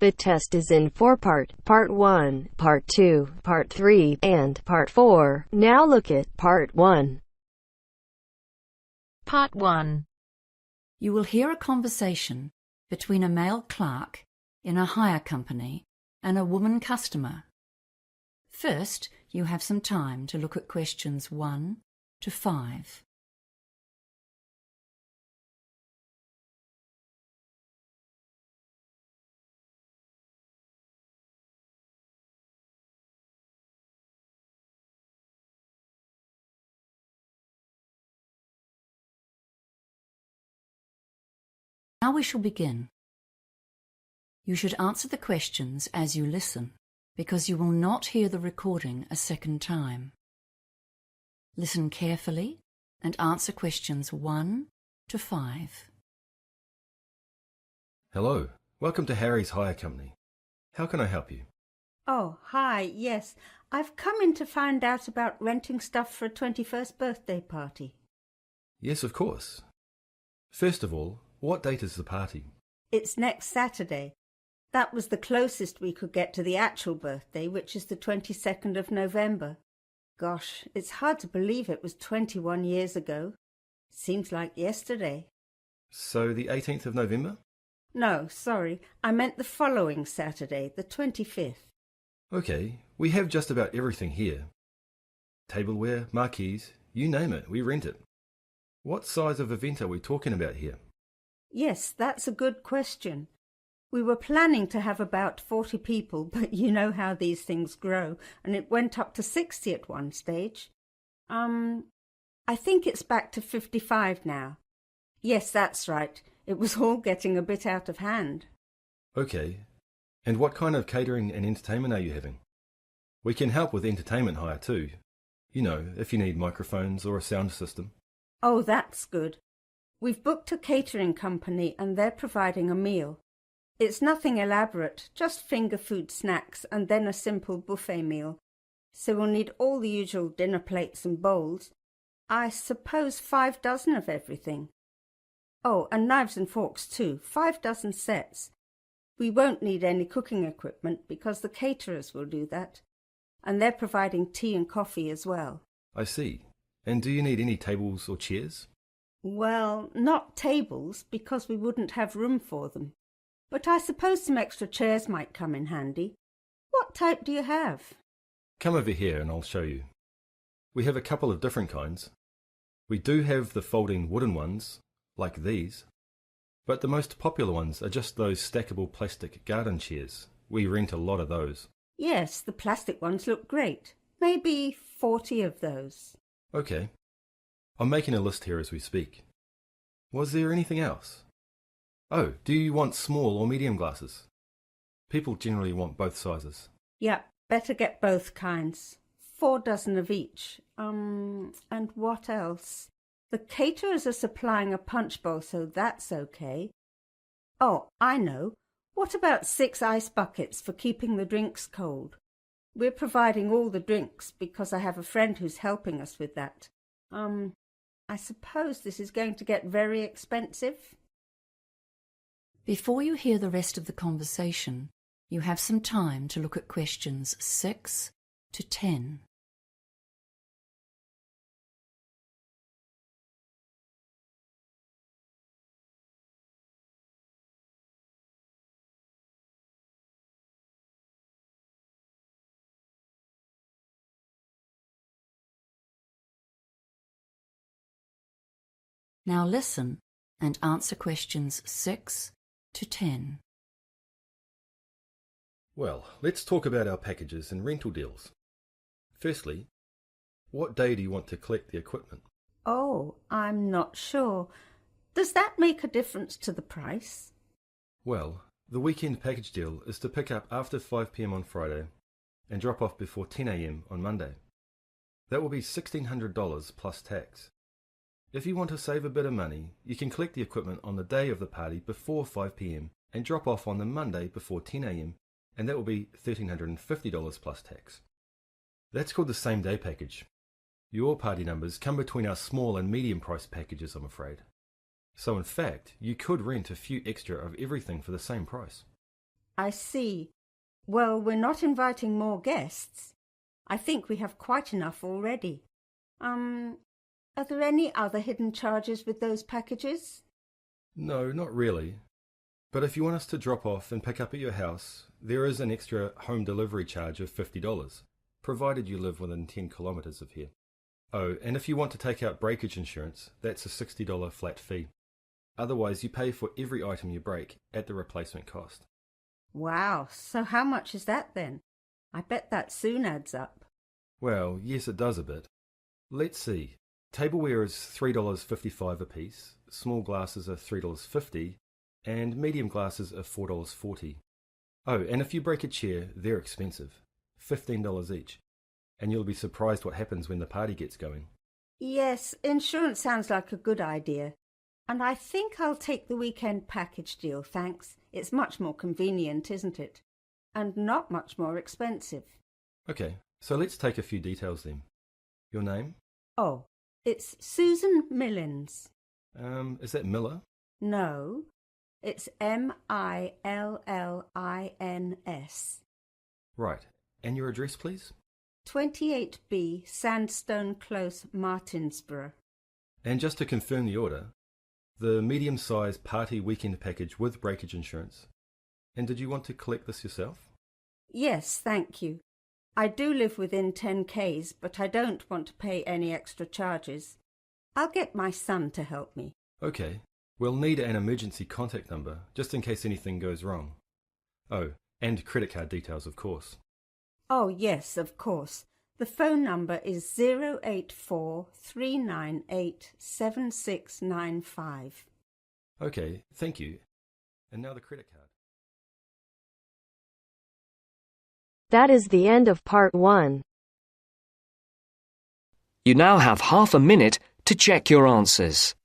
The test is in four-part, Part 1, Part 2, Part 3, and Part 4. Now look at Part 1. Part 1. You will hear a conversation between a male clerk in a hire company and a woman customer. First, you have some time to look at questions 1 to 5. Now we shall begin. You should answer the questions as you listen, because you will not hear the recording a second time. Listen carefully and answer questions 1 to 5. Hello, welcome to Harry's Hire Company. How can I help you? Oh, hi, yes. I've come in to find out about renting stuff for a 21st birthday party. Yes, of course. First of all, what date is the party? It's next Saturday. That was the closest we could get to the actual birthday, which is the 22nd of November. Gosh, it's hard to believe it was 21 years ago. Seems like yesterday. So the 18th of November? No, sorry, I meant the following Saturday, the 25th. Okay, we have just about everything here. Tableware, marquees, you name it, we rent it. What size of event are we talking about here? Yes, that's a good question. We were planning to have about 40 people, but you know how these things grow, and it went up to 60 at one stage. I think it's back to 55 now. Yes, that's right. It was all getting a bit out of hand. Okay, and what kind of catering and entertainment are you having? We can help with entertainment hire too. You know, if you need microphones or a sound system. Oh, that's good. We've booked a catering company and they're providing a meal. It's nothing elaborate, just finger food snacks and then a simple buffet meal. So we'll need all the usual dinner plates and bowls. I suppose 5 dozen of everything. Oh, and knives and forks too, 5 dozen sets. We won't need any cooking equipment because the caterers will do that. And they're providing tea and coffee as well. I see. And do you need any tables or chairs? Well, not tables, because we wouldn't have room for them. But I suppose some extra chairs might come in handy. What type do you have? Come over here and I'll show you. We have a couple of different kinds. We do have the folding wooden ones, like these. But the most popular ones are just those stackable plastic garden chairs. We rent a lot of those. Yes, the plastic ones look great. Maybe 40 of those. Okay. I'm making a list here as we speak. Was there anything else? Oh, do you want small or medium glasses? People generally want both sizes. Yeah, better get both kinds. 4 dozen of each. And what else? The caterers are supplying a punch bowl, so that's okay. Oh, I know. What about 6 ice buckets for keeping the drinks cold? We're providing all the drinks because I have a friend who's helping us with that. I suppose this is going to get very expensive. Before you hear the rest of the conversation, you have some time to look at questions 6 to 10. Now listen and answer questions 6 to 10. Well, let's talk about our packages and rental deals. Firstly, what day do you want to collect the equipment? Oh, I'm not sure. Does that make a difference to the price? Well, the weekend package deal is to pick up after 5 p.m. on Friday and drop off before 10 a.m. on Monday. That will be $1,600 plus tax. If you want to save a bit of money, you can collect the equipment on the day of the party before 5 p.m. and drop off on the Monday before 10 a.m. and that will be $1,350 plus tax. That's called the same day package. Your party numbers come between our small and medium price packages, I'm afraid. So in fact, you could rent a few extra of everything for the same price. I see. Well, we're not inviting more guests. I think we have quite enough already. Are there any other hidden charges with those packages? No, not really. But if you want us to drop off and pick up at your house, there is an extra home delivery charge of $50, provided you live within 10 kilometres of here. Oh, and if you want to take out breakage insurance, that's a $60 flat fee. Otherwise, you pay for every item you break at the replacement cost. Wow, so how much is that then? I bet that soon adds up. Well, yes, it does a bit. Let's see. Tableware is $3.55 a piece, small glasses are $3.50, and medium glasses are $4.40. Oh, and if you break a chair, they're expensive, $15 each, and you'll be surprised what happens when the party gets going. Yes, insurance sounds like a good idea. And I think I'll take the weekend package deal, thanks. It's much more convenient, isn't it? And not much more expensive. Okay, so let's take a few details then. Your name? Oh, it's Susan Millins. Is that Miller? No, it's Millins. Right, and your address, please? 28B Sandstone Close, Martinsborough. And just to confirm the order, the medium-sized party weekend package with breakage insurance. And did you want to collect this yourself? Yes, thank you. I do live within 10 k's, but I don't want to pay any extra charges. I'll get my son to help me. Okay, we'll need an emergency contact number, just in case anything goes wrong. Oh, and credit card details, of course. Oh, yes, of course. The phone number is 084-398-7695. Okay, thank you. And now the credit card. That is the end of part 1. You now have half a minute to check your answers.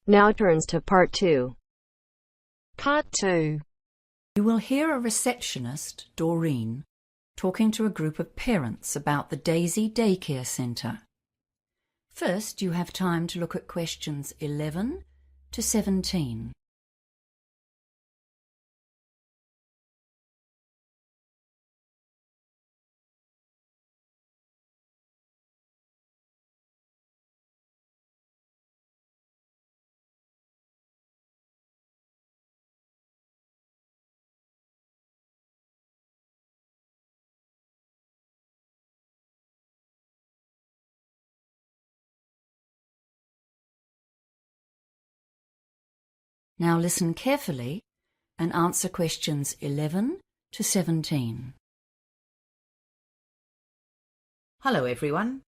Now turns to part 2. Part 2. You will hear a receptionist, Doreen, talking to a group of parents about the Daisy Daycare Centre. First, you have time to look at questions 11 to 17. Now listen carefully and answer questions 11 to 17. Hello everyone.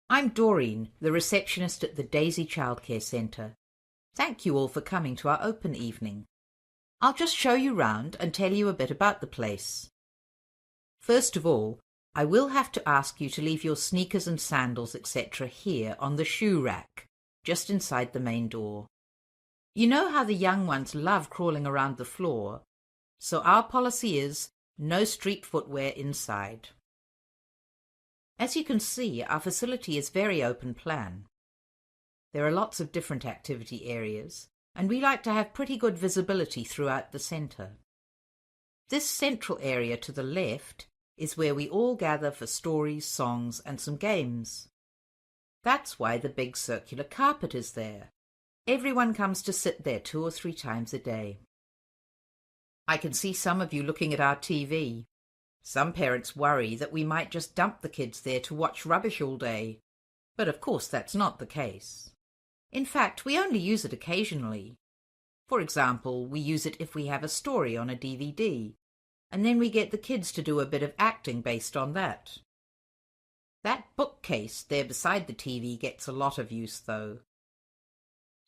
I'm Doreen, the receptionist at the Daisy Childcare Centre. Thank you all for coming to our open evening. I'll just show you round and tell you a bit about the place. First of all, I will have to ask you to leave your sneakers and sandals, etc. here on the shoe rack, just inside the main door. You know how the young ones love crawling around the floor, so our policy is no street footwear inside. As you can see, our facility is very open plan. There are lots of different activity areas, and we like to have pretty good visibility throughout the centre. This central area to the left is where we all gather for stories, songs, and some games. That's why the big circular carpet is there. Everyone comes to sit there 2 or 3 times a day. I can see some of you looking at our TV. Some parents worry that we might just dump the kids there to watch rubbish all day. But of course that's not the case. In fact, we only use it occasionally. For example, we use it if we have a story on a DVD, and then we get the kids to do a bit of acting based on that. That bookcase there beside the TV gets a lot of use, though.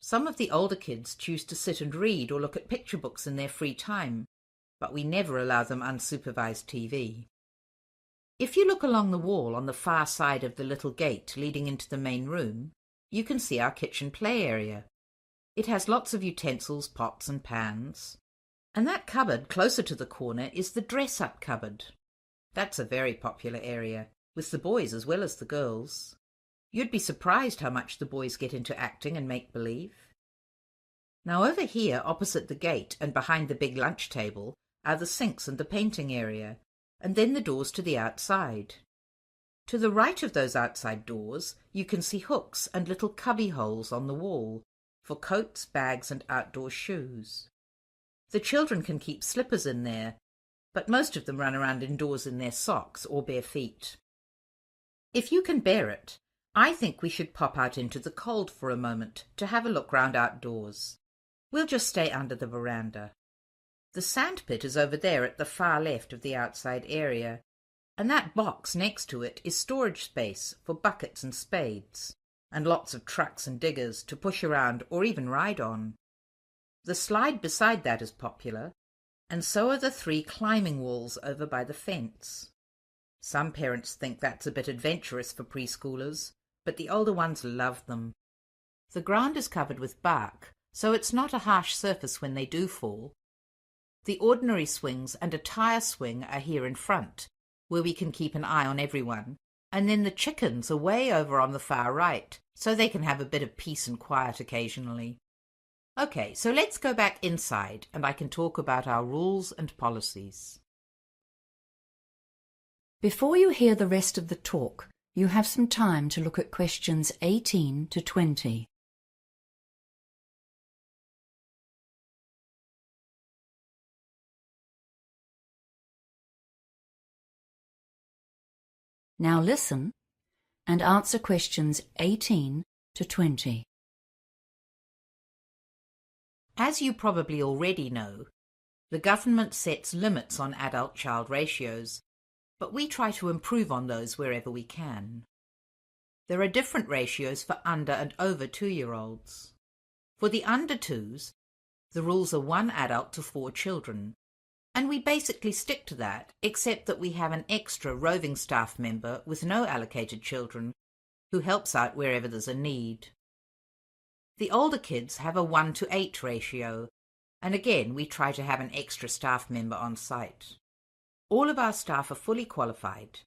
Some of the older kids choose to sit and read or look at picture books in their free time, but we never allow them unsupervised TV. If you look along the wall on the far side of the little gate leading into the main room, you can see our kitchen play area. It has lots of utensils, pots and pans. And that cupboard closer to the corner is the dress-up cupboard. That's a very popular area, with the boys as well as the girls. You'd be surprised how much the boys get into acting and make-believe. Now over here, opposite the gate and behind the big lunch table, are the sinks and the painting area, and then the doors to the outside. To the right of those outside doors, you can see hooks and little cubby holes on the wall for coats, bags, and outdoor shoes. The children can keep slippers in there, but most of them run around indoors in their socks or bare feet. If you can bear it, I think we should pop out into the cold for a moment to have a look round outdoors. We'll just stay under the veranda. The sandpit is over there at the far left of the outside area, and that box next to it is storage space for buckets and spades, and lots of trucks and diggers to push around or even ride on. The slide beside that is popular, and so are the 3 climbing walls over by the fence. Some parents think that's a bit adventurous for preschoolers, but the older ones love them. The ground is covered with bark, so it's not a harsh surface when they do fall. The ordinary swings and a tire swing are here in front, where we can keep an eye on everyone, and then the chickens are way over on the far right, so they can have a bit of peace and quiet occasionally. Okay, so let's go back inside and I can talk about our rules and policies. Before you hear the rest of the talk, you have some time to look at questions 18 to 20. Now listen and answer questions 18 to 20. As you probably already know, the government sets limits on adult-child ratios, but we try to improve on those wherever we can. There are different ratios for under and over 2-year-olds. For the under 2s, the rules are 1 adult to 4 children, and we basically stick to that, except that we have an extra roving staff member with no allocated children who helps out wherever there's a need. The older kids have a 1 to 8 ratio, and again we try to have an extra staff member on site. All of our staff are fully qualified,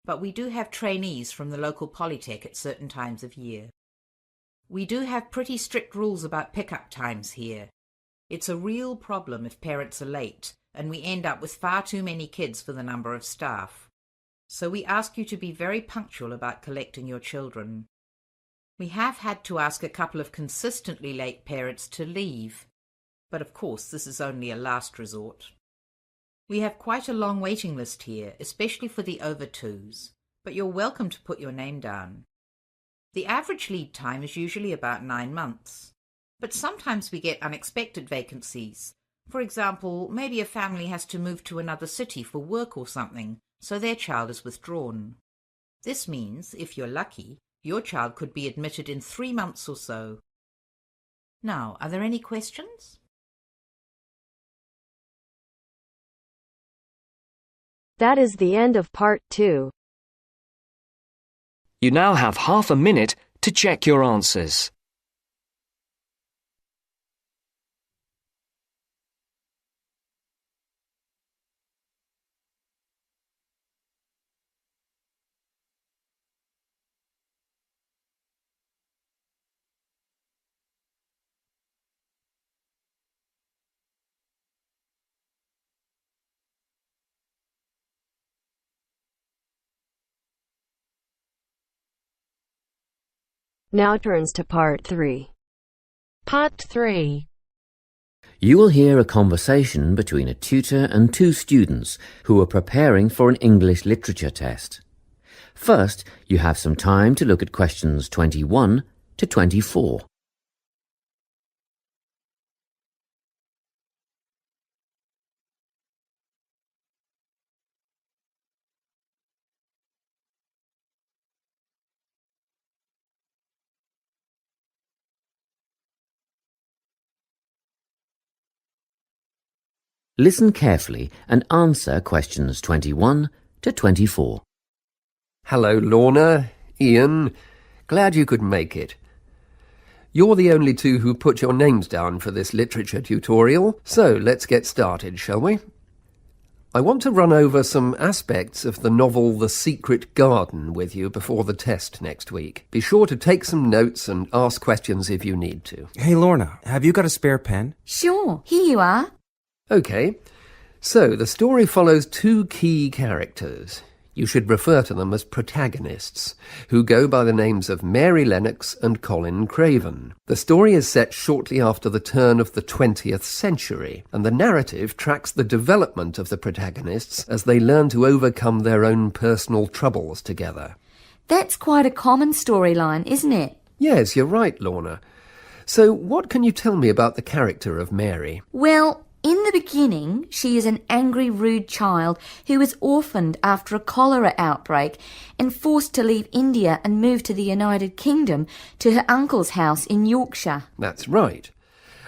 but we do have trainees from the local polytech at certain times of year. We do have pretty strict rules about pick-up times here. It's a real problem if parents are late, and we end up with far too many kids for the number of staff. So we ask you to be very punctual about collecting your children. We have had to ask a couple of consistently late parents to leave, but of course this is only a last resort. We have quite a long waiting list here, especially for the over 2s, but you're welcome to put your name down. The average lead time is usually about 9 months, but sometimes we get unexpected vacancies. For example, maybe a family has to move to another city for work or something, so their child is withdrawn. This means, if you're lucky, your child could be admitted in 3 months or so. Now, are there any questions? That is the end of part 2. You now have half a minute to check your answers. Now turns to part 3. Part 3. You will hear a conversation between a tutor and 2 students who are preparing for an English literature test. First, you have some time to look at questions 21 to 24. Listen carefully and answer questions 21 to 24. Hello, Lorna, Ian. Glad you could make it. You're the only two who put your names down for this literature tutorial, so let's get started, shall we? I want to run over some aspects of the novel The Secret Garden with you before the test next week. Be sure to take some notes and ask questions if you need to. Hey, Lorna, have you got a spare pen? Sure, here you are. Okay, so the story follows two key characters. You should refer to them as protagonists, who go by the names of Mary Lennox and Colin Craven. The story is set shortly after the turn of the 20th century, and the narrative tracks the development of the protagonists as they learn to overcome their own personal troubles together. That's quite a common storyline, isn't it? Yes, you're right, Lorna. So what can you tell me about the character of Mary? Well, in the beginning, she is an angry, rude child who was orphaned after a cholera outbreak and forced to leave India and move to the United Kingdom to her uncle's house in Yorkshire. That's right.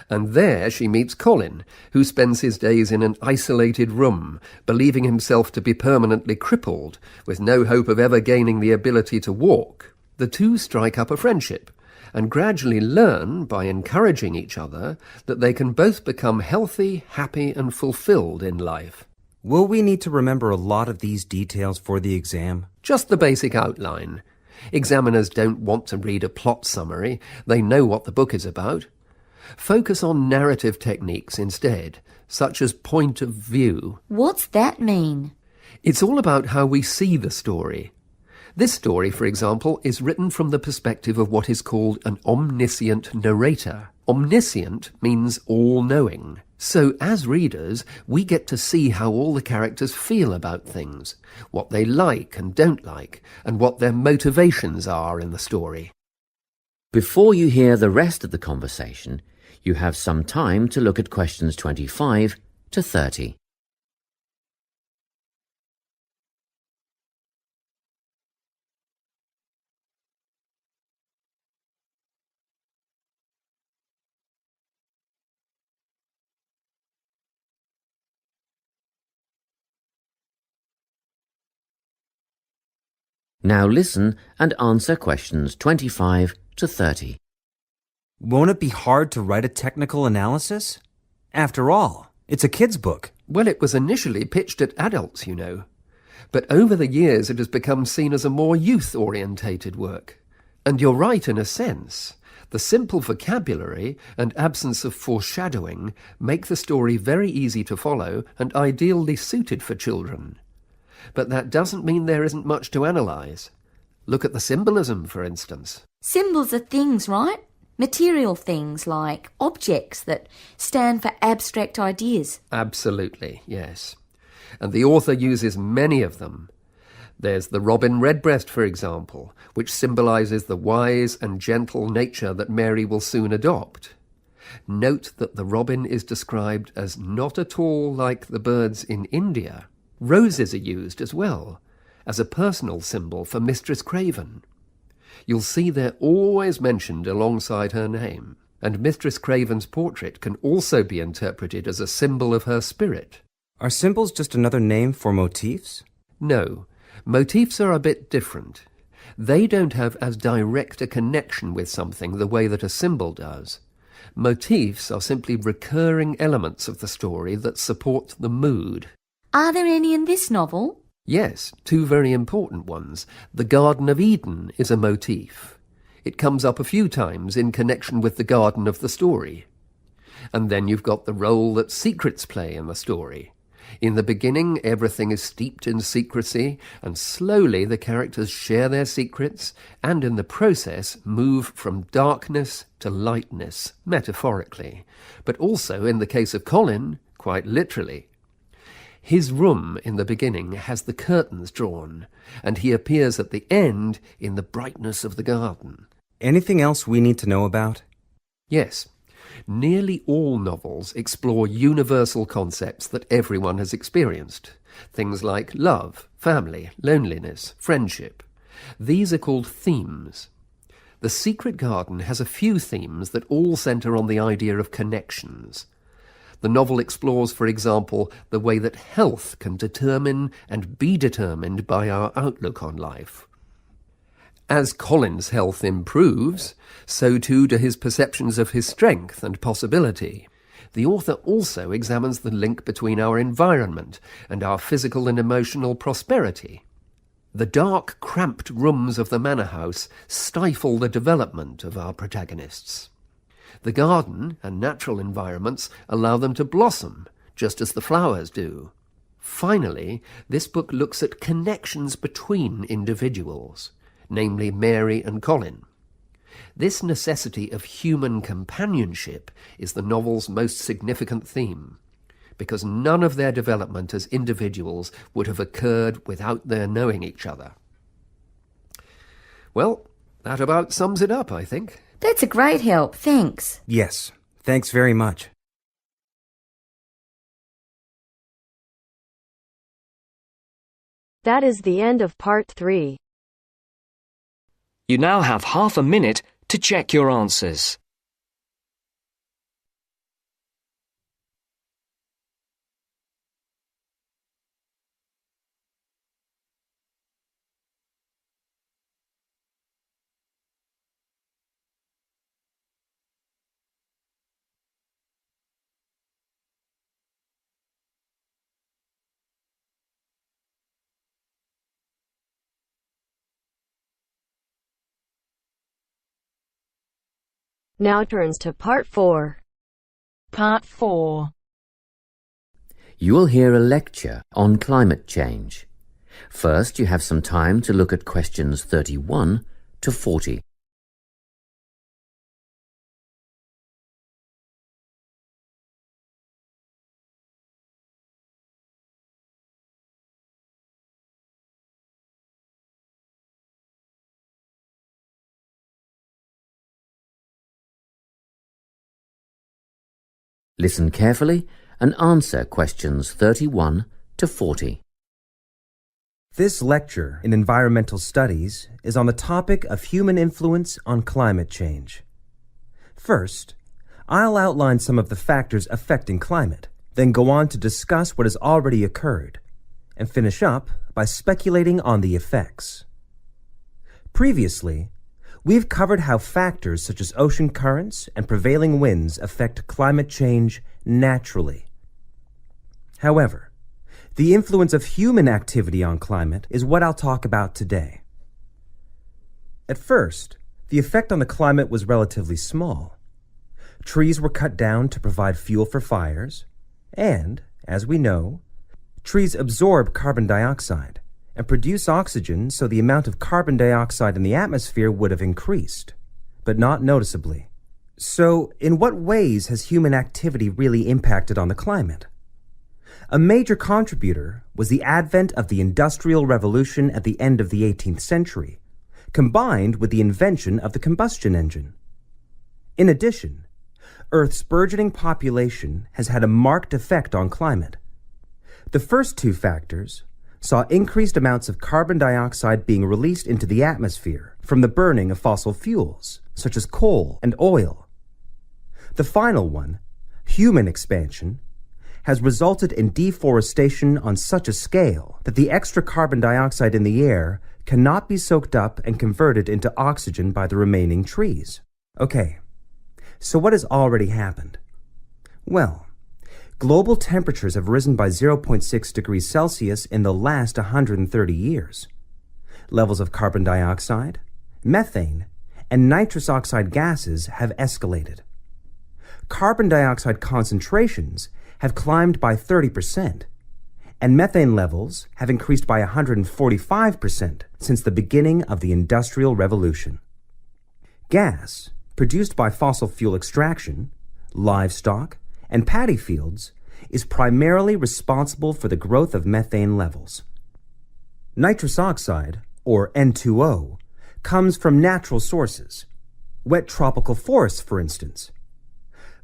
And there she meets Colin, who spends his days in an isolated room, believing himself to be permanently crippled, with no hope of ever gaining the ability to walk. The two strike up a friendship, and gradually learn, by encouraging each other, that they can both become healthy, happy and fulfilled in life. Will we need to remember a lot of these details for the exam? Just the basic outline. Examiners don't want to read a plot summary. They know what the book is about. Focus on narrative techniques instead, such as point of view. What's that mean? It's all about how we see the story. This story, for example, is written from the perspective of what is called an omniscient narrator. Omniscient means all-knowing. So, as readers, we get to see how all the characters feel about things, what they like and don't like, and what their motivations are in the story. Before you hear the rest of the conversation, you have some time to look at questions 25 to 30. Now listen and answer questions 25 to 30. Won't it be hard to write a technical analysis? After all, it's a kid's book. Well, it was initially pitched at adults, you know. But over the years it has become seen as a more youth-orientated work. And you're right in a sense. The simple vocabulary and absence of foreshadowing make the story very easy to follow and ideally suited for children. But that doesn't mean there isn't much to analyse. Look at the symbolism, for instance. Symbols are things, right? Material things like objects that stand for abstract ideas. Absolutely, yes. And the author uses many of them. There's the robin redbreast, for example, which symbolises the wise and gentle nature that Mary will soon adopt. Note that the robin is described as not at all like the birds in India. Roses are used as well, as a personal symbol for Mistress Craven. You'll see they're always mentioned alongside her name, and Mistress Craven's portrait can also be interpreted as a symbol of her spirit. Are symbols just another name for motifs? No, motifs are a bit different. They don't have as direct a connection with something the way that a symbol does. Motifs are simply recurring elements of the story that support the mood. Are there any in this novel? Yes, two very important ones. The Garden of Eden is a motif. It comes up a few times in connection with the garden of the story. And then you've got the role that secrets play in the story. In the beginning, everything is steeped in secrecy, and slowly the characters share their secrets, and in the process move from darkness to lightness, metaphorically, but also, in the case of Colin, quite literally. His room in the beginning has the curtains drawn, and he appears at the end in the brightness of the garden. Anything else we need to know about? Yes. Nearly all novels explore universal concepts that everyone has experienced. Things like love, family, loneliness, friendship. These are called themes. The Secret Garden has a few themes that all centre on the idea of connections. The novel explores, for example, the way that health can determine and be determined by our outlook on life, As Colin's health improves, so too do his perceptions of his strength and possibility. The author also examines the link between our environment and our physical and emotional prosperity. The dark, cramped rooms of the manor house stifle the development of our protagonists. The garden and natural environments allow them to blossom, just as the flowers do. Finally, this book looks at connections between individuals, namely Mary and Colin. This necessity of human companionship is the novel's most significant theme, because none of their development as individuals would have occurred without their knowing each other. Well, that about sums it up, I think. That's a great help, thanks. Yes, thanks very much. That is the end of part 3. You now have half a minute to check your answers. Now turns to part 4. Part 4. You will hear a lecture on climate change. First, you have some time to look at questions 31 to 40. Listen carefully and answer questions 31 to 40. This lecture in environmental studies is on the topic of human influence on climate change. First, I'll outline some of the factors affecting climate, then go on to discuss what has already occurred, and finish up by speculating on the effects. Previously, we've covered how factors such as ocean currents and prevailing winds affect climate change naturally. However, the influence of human activity on climate is what I'll talk about today. At first, the effect on the climate was relatively small. Trees were cut down to provide fuel for fires, and, as we know, trees absorb carbon dioxide and produce oxygen, so the amount of carbon dioxide in the atmosphere would have increased, but not noticeably. So, in what ways has human activity really impacted on the climate? A major contributor was the advent of the Industrial Revolution at the end of the 18th century, combined with the invention of the combustion engine. In addition, Earth's burgeoning population has had a marked effect on climate. The first two factors saw increased amounts of carbon dioxide being released into the atmosphere from the burning of fossil fuels, such as coal and oil. The final one, human expansion, has resulted in deforestation on such a scale that the extra carbon dioxide in the air cannot be soaked up and converted into oxygen by the remaining trees. Okay, so what has already happened? Well, global temperatures have risen by 0.6 degrees Celsius in the last 130 years. Levels of carbon dioxide, methane, and nitrous oxide gases have escalated. Carbon dioxide concentrations have climbed by 30%, and methane levels have increased by 145% since the beginning of the Industrial Revolution. Gas, produced by fossil fuel extraction, livestock, and paddy fields, is primarily responsible for the growth of methane levels. Nitrous oxide, or N2O, comes from natural sources, wet tropical forests, for instance.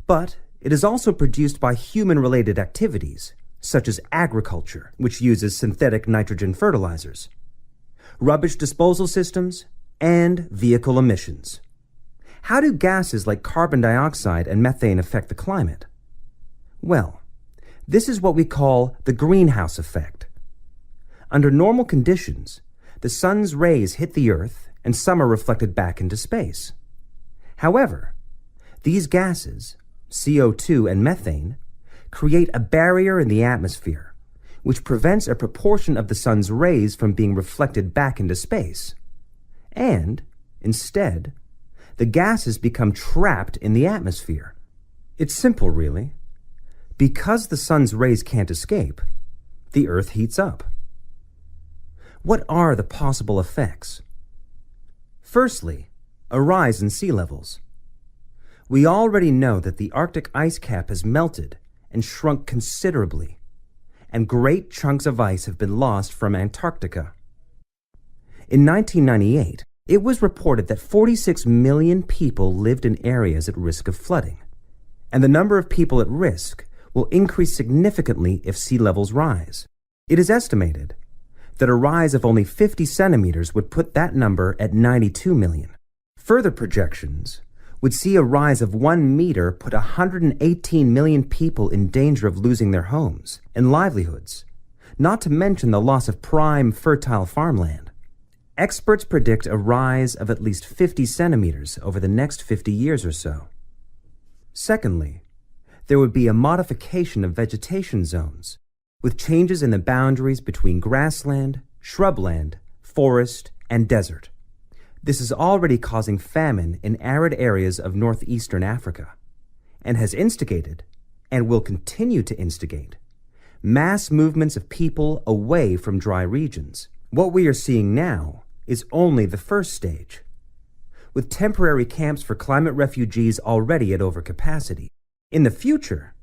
But it is also produced by human-related activities, such as agriculture, which uses synthetic nitrogen fertilizers, rubbish disposal systems, and vehicle emissions. How do gases like carbon dioxide and methane affect the climate? Well, this is what we call the greenhouse effect. Under normal conditions, the sun's rays hit the Earth and some are reflected back into space. However, these gases, CO2 and methane, create a barrier in the atmosphere, which prevents a proportion of the sun's rays from being reflected back into space. And, instead, the gases become trapped in the atmosphere. It's simple, really. Because the sun's rays can't escape, the Earth heats up. What are the possible effects? Firstly, a rise in sea levels. We already know that the Arctic ice cap has melted and shrunk considerably, and great chunks of ice have been lost from Antarctica. In 1998, it was reported that 46 million people lived in areas at risk of flooding, and the number of people at risk will increase significantly if sea levels rise. It is estimated that a rise of only 50 centimeters would put that number at 92 million. Further projections would see a rise of 1 meter put 118 million people in danger of losing their homes and livelihoods, not to mention the loss of prime, fertile farmland. Experts predict a rise of at least 50 centimeters over the next 50 years or so. Secondly, there would be a modification of vegetation zones, with changes in the boundaries between grassland, shrubland, forest, and desert. This is already causing famine in arid areas of northeastern Africa, and has instigated, and will continue to instigate, mass movements of people away from dry regions. What we are seeing now is only the first stage, with temporary camps for climate refugees already at overcapacity. In the future,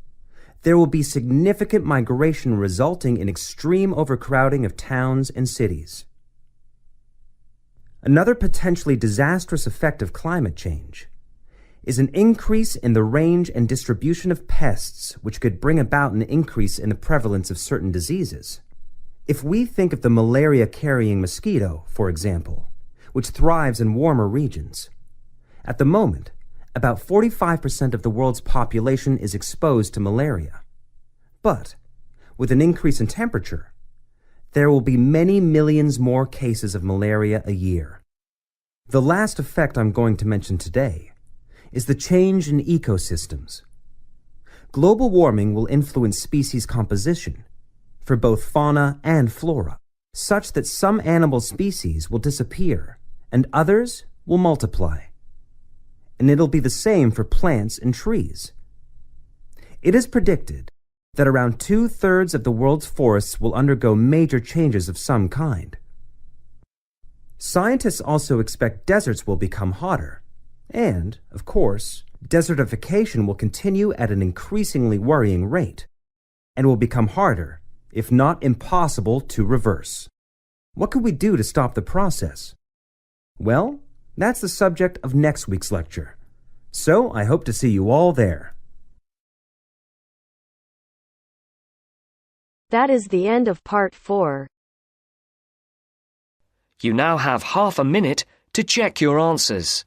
there will be significant migration resulting in extreme overcrowding of towns and cities. Another potentially disastrous effect of climate change is an increase in the range and distribution of pests, which could bring about an increase in the prevalence of certain diseases. If we think of the malaria-carrying mosquito, for example, which thrives in warmer regions, at the moment, about 45% of the world's population is exposed to malaria. But, with an increase in temperature, there will be many millions more cases of malaria a year. The last effect I'm going to mention today is the change in ecosystems. Global warming will influence species composition for both fauna and flora, such that some animal species will disappear and others will multiply. And it'll be the same for plants and trees. It is predicted that around 2/3 of the world's forests will undergo major changes of some kind. Scientists also expect deserts will become hotter, and, of course, desertification will continue at an increasingly worrying rate, and will become harder, if not impossible, to reverse. What could we do to stop the process? Well, that's the subject of next week's lecture. So I hope to see you all there. That is the end of part 4. You now have half a minute to check your answers.